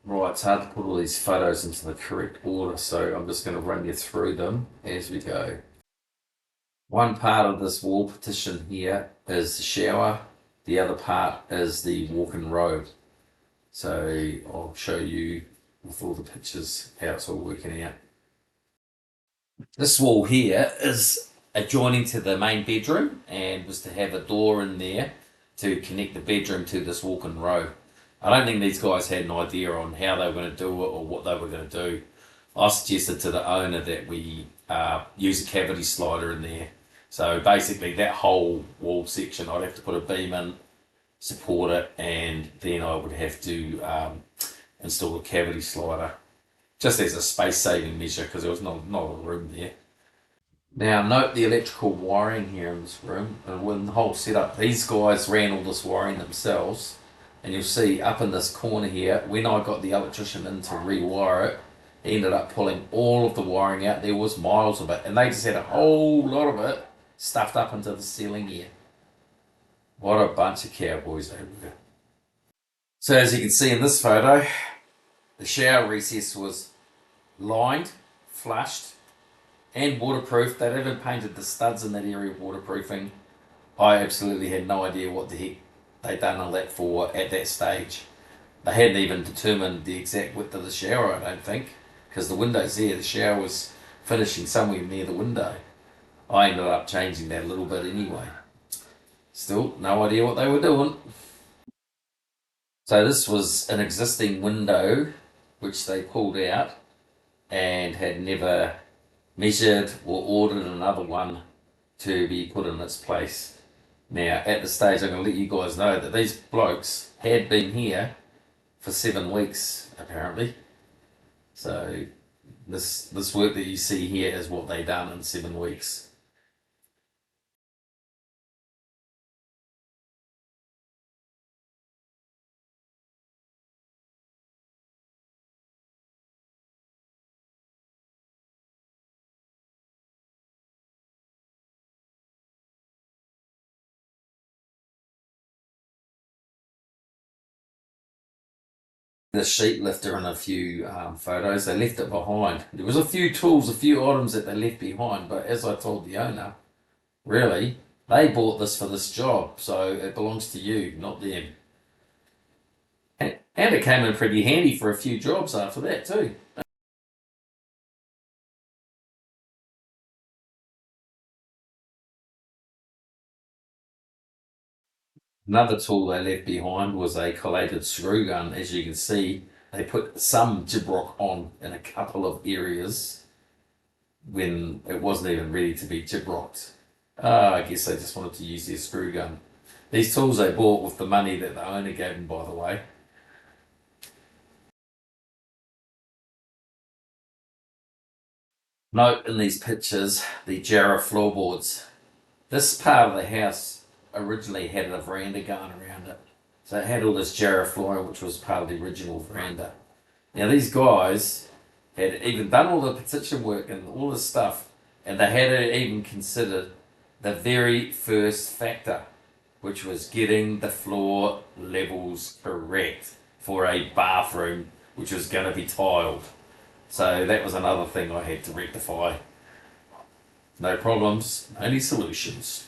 Right, it's hard to put all these photos into the correct order, so I'm just going to run you through them as we go. One part of this wall partition here is the shower, the other part is the walk-in robe. So I'll show you with all the pictures how it's all working out. This wall here is adjoining to the main bedroom and was to have a door in there to connect the bedroom to this walk-in robe. I don't think these guys had an idea on how they were going to do it or what they were going to do. I suggested to the owner that we use a cavity slider in there. So basically that whole wall section, I'd have to put a beam in, support it, and then I would have to install a cavity slider just as a space saving measure because there was not a room there. Now note the electrical wiring here in this room and when the whole setup, these guys ran all this wiring themselves, and you'll see up in this corner here, when I got the electrician in to rewire it, he ended up pulling all of the wiring out. There was miles of it, and they just had a whole lot of it stuffed up into the ceiling here. What a bunch of cowboys they were. So as you can see in this photo, the shower recess was lined, flushed, and waterproof. They'd even painted the studs in that area waterproofing. I absolutely had no idea what the heck they'd done all that for at that stage. They hadn't even determined the exact width of the shower, I don't think, because the window's there. The shower was finishing somewhere near the window. I ended up changing that a little bit anyway. Still, no idea what they were doing. So this was an existing window which they pulled out and had never measured or ordered another one to be put in its place. Now, at the stage, I'm going to let you guys know that these blokes had been here for 7 weeks, apparently. So this work that you see here is what they done in 7 weeks. The sheet lifter in a few photos, they left it behind. There was a few tools, a few items that they left behind, but as I told the owner, really, they bought this for this job, so it belongs to you, not them. And it came in pretty handy for a few jobs after that too. Another tool they left behind was a collated screw gun. As you can see, they put some gyprock on in a couple of areas when it wasn't even ready to be gyprocked. I guess they just wanted to use their screw gun. These tools they bought with the money that the owner gave them, by the way. Note in these pictures the Jarrah floorboards. This part of the house originally had a veranda going around it. So it had all this Jarrah flooring, which was part of the original veranda. Now these guys had even done all the petition work and all this stuff, and they hadn't even considered the very first factor, which was getting the floor levels correct for a bathroom which was going to be tiled. So that was another thing I had to rectify. No problems, only solutions.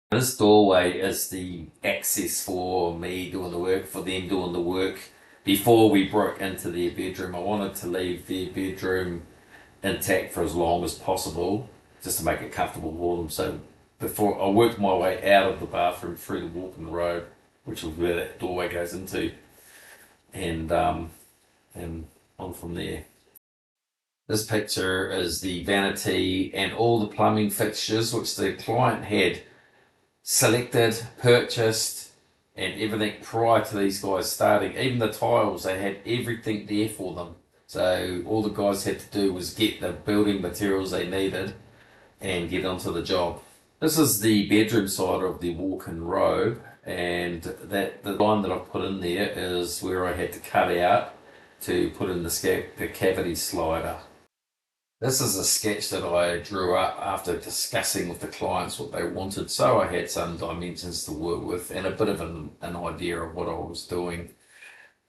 This doorway is the access for me doing the work, for them doing the work. Before we broke into their bedroom, I wanted to leave their bedroom intact for as long as possible, just to make it comfortable for them. So before I worked my way out of the bathroom through the walk-in robe, which is where that doorway goes into, and on from there. This picture is the vanity and all the plumbing fixtures which the client had selected, purchased, and everything prior to these guys starting. Even the tiles, they had everything there for them. So all the guys had to do was get the building materials they needed and get onto the job. This is the bedroom side of the walk-in robe, and that the line that I've put in there is where I had to cut out to put in the cavity slider. This is a sketch that I drew up after discussing with the clients what they wanted, so I had some dimensions to work with and a bit of an idea of what I was doing.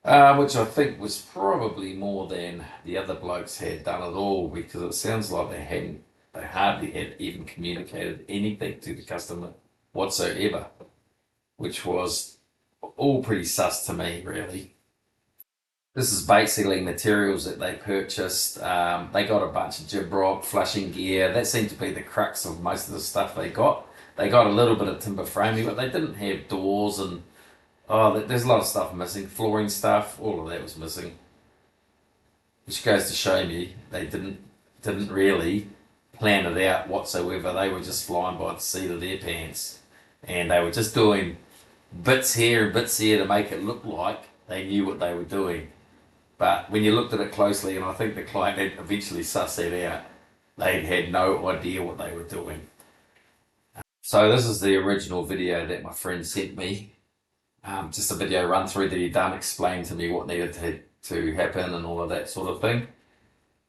which I think was probably more than the other blokes had done at all, because it sounds like they hardly had even communicated anything to the customer whatsoever, which was all pretty sus to me, really. This is basically materials that they purchased. They got a bunch of jib rock, flushing gear. That seemed to be the crux of most of the stuff they got. They got a little bit of timber framing, but they didn't have doors and there's a lot of stuff missing. Flooring stuff, all of that was missing. Which goes to show me they didn't really plan it out whatsoever. They were just flying by the seat of their pants, and they were just doing bits here and bits here to make it look like they knew what they were doing. But when you looked at it closely, and I think the client had eventually sussed it out, they had no idea what they were doing. So this is the original video that my friend sent me. Just a video run through that he done, explained to me what needed to happen and all of that sort of thing.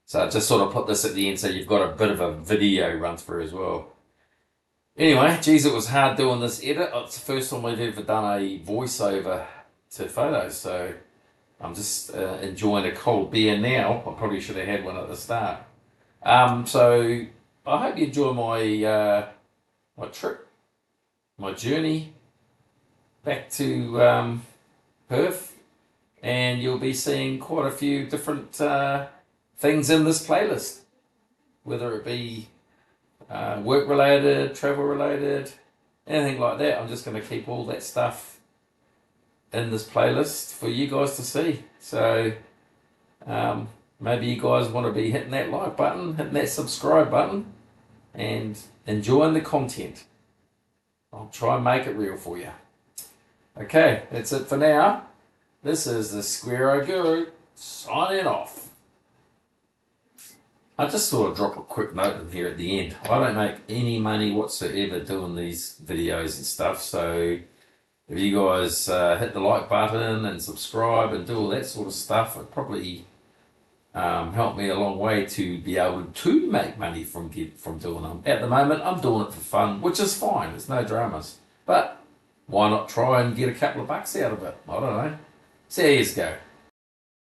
So I just sort of put this at the end so you've got a bit of a video run through as well. Anyway, geez, it was hard doing this edit. It's the first time I've ever done a voiceover to photos, so I'm just enjoying a cold beer now. I probably should have had one at the start. So I hope you enjoy my trip, my journey back to Perth, and you'll be seeing quite a few different things in this playlist, whether it be work related, travel related, anything like that. I'm just going to keep all that stuff in this playlist for you guys to see. So maybe you guys want to be hitting that like button, hitting that subscribe button, and enjoying the content. I'll try and make it real for you. Okay, that's it for now. This is the Squirrel Guru signing off. I just thought I'd drop a quick note in here at the end. I don't make any money whatsoever doing these videos and stuff, so if you guys hit the like button and subscribe and do all that sort of stuff, it probably help me a long way to be able to make money from doing them. At the moment, I'm doing it for fun, which is fine. There's no dramas. But why not try and get a couple of bucks out of it? I don't know. See how you go.